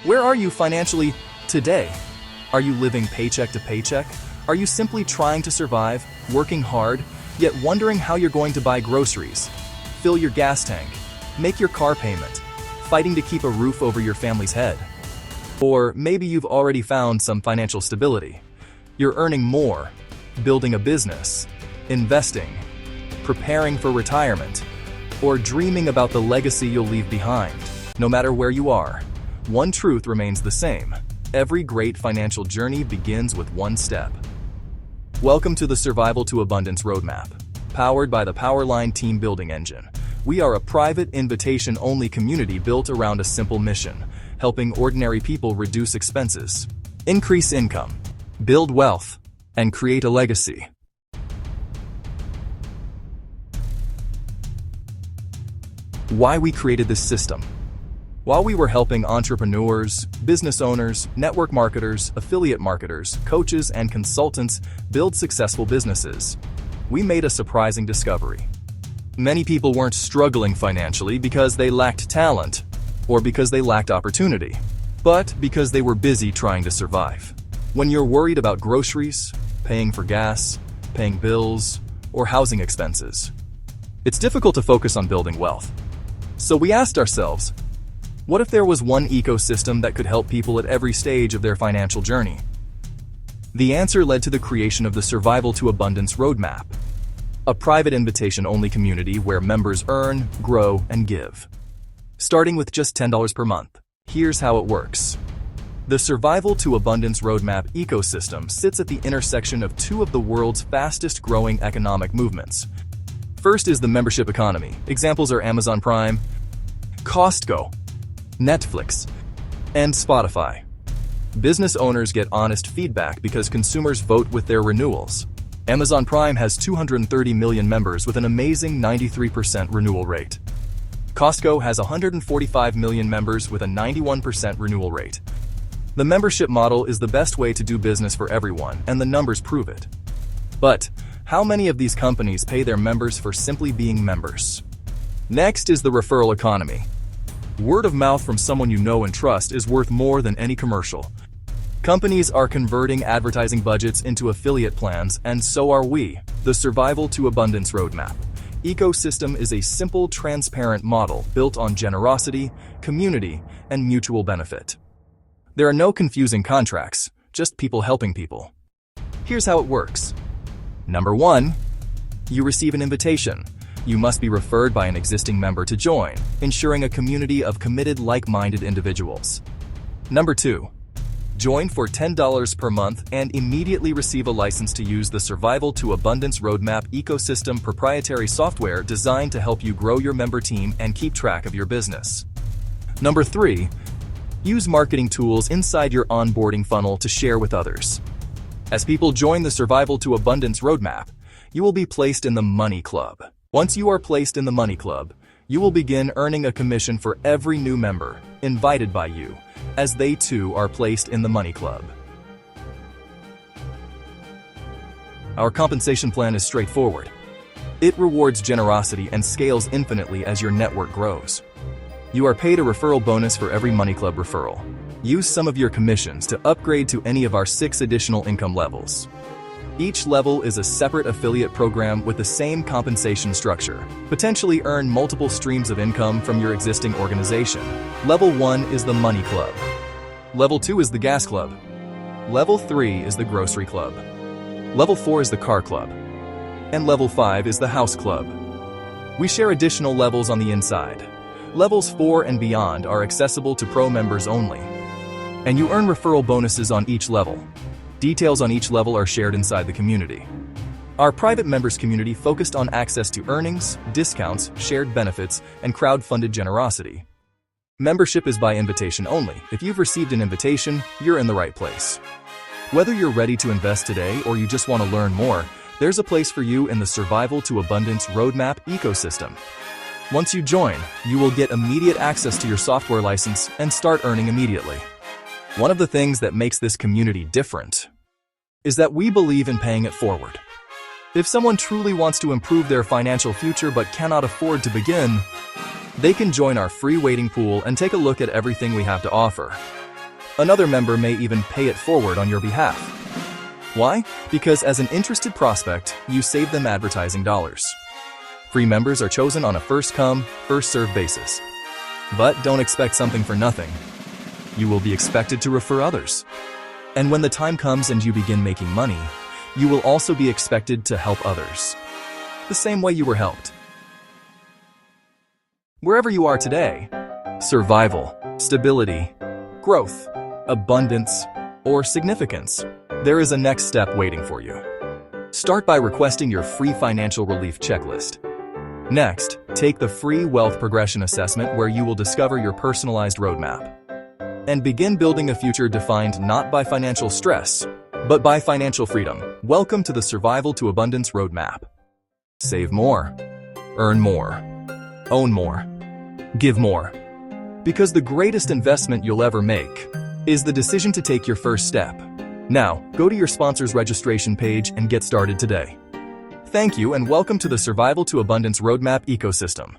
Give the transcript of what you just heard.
Where are you financially today? Are you living paycheck to paycheck? Are you simply trying to survive, working hard, yet wondering how you're going to buy groceries, fill your gas tank, make your car payment, fighting to keep a roof over your family's head? Or maybe you've already found some financial stability. You're earning more, building a business, investing, preparing for retirement, or dreaming about the legacy you'll leave behind. No matter where you are, one truth remains the same. Every great financial journey begins with one step. Welcome to the Survival to Abundance Roadmap, powered by the Powerline Team Building Engine. We are a private, invitation-only community built around a simple mission, helping ordinary people reduce expenses, increase income, build wealth, and create a legacy. Why we created this system? While we were helping entrepreneurs, business owners, network marketers, affiliate marketers, coaches, and consultants build successful businesses, we made a surprising discovery. Many people weren't struggling financially because they lacked talent or because they lacked opportunity, but because they were busy trying to survive. When you're worried about groceries, paying for gas, paying bills, or housing expenses, it's difficult to focus on building wealth. So we asked ourselves, what if there was one ecosystem that could help people at every stage of their financial journey? The answer led to the creation of the Survival to Abundance Roadmap, a private invitation-only community where members earn, grow, and give. Starting with just $10 per month, here's how it works. The Survival to Abundance Roadmap ecosystem sits at the intersection of two of the world's fastest-growing economic movements. First is the membership economy. Examples are Amazon Prime, Costco, Netflix, and Spotify. Business owners get honest feedback because consumers vote with their renewals. Amazon Prime has 230 million members with an amazing 93% renewal rate. Costco has 145 million members with a 91% renewal rate. The membership model is the best way to do business for everyone, and the numbers prove it. But how many of these companies pay their members for simply being members? Next is the referral economy. Word of mouth from someone you know and trust is worth more than any commercial. Companies are converting advertising budgets into affiliate plans, and so are we. The Survival to Abundance Roadmap ecosystem is a simple, transparent model built on generosity, community, and mutual benefit. There are no confusing contracts, just people helping people. Here's how it works. Number 1, you receive an invitation. You must be referred by an existing member to join, ensuring a community of committed, like-minded individuals. Number 2, join for $10 per month and immediately receive a license to use the Survival to Abundance Roadmap ecosystem proprietary software designed to help you grow your member team and keep track of your business. Number 3, use marketing tools inside your onboarding funnel to share with others. As people join the Survival to Abundance Roadmap, you will be placed in the Money Club. Once you are placed in the Money Club, you will begin earning a commission for every new member invited by you, as they too are placed in the Money Club. Our compensation plan is straightforward. It rewards generosity and scales infinitely as your network grows. You are paid a referral bonus for every Money Club referral. Use some of your commissions to upgrade to any of our 6 additional income levels. Each level is a separate affiliate program with the same compensation structure. Potentially earn multiple streams of income from your existing organization. Level 1 is the Money Club. Level 2 is the Gas Club. Level 3 is the Grocery Club. Level 4 is the Car Club. And Level 5 is the House Club. We share additional levels on the inside. Levels 4 and beyond are accessible to pro members only. And you earn referral bonuses on each level. Details on each level are shared inside the community. Our private members community focused on access to earnings, discounts, shared benefits, and crowd-funded generosity. Membership is by invitation only. If you've received an invitation, you're in the right place. Whether you're ready to invest today or you just want to learn more, there's a place for you in the Survival to Abundance Roadmap ecosystem. Once you join, you will get immediate access to your software license and start earning immediately. One of the things that makes this community different is that we believe in paying it forward. If someone truly wants to improve their financial future but cannot afford to begin, they can join our free waiting pool and take a look at everything we have to offer. Another member may even pay it forward on your behalf. Why? Because as an interested prospect, you save them advertising dollars. Free members are chosen on a first-come, first-served basis. But don't expect something for nothing. You will be expected to refer others. And when the time comes and you begin making money, you will also be expected to help others, the same way you were helped. Wherever you are today, survival, stability, growth, abundance, or significance, there is a next step waiting for you. Start by requesting your free financial relief checklist. Next, take the free Wealth Progression Assessment where you will discover your personalized roadmap. And begin building a future defined not by financial stress, but by financial freedom. Welcome to the Survival to Abundance Roadmap. Save more, earn more, own more, give more. Because the greatest investment you'll ever make is the decision to take your first step. Now, go to your sponsor's registration page and get started today. Thank you and welcome to the Survival to Abundance Roadmap ecosystem.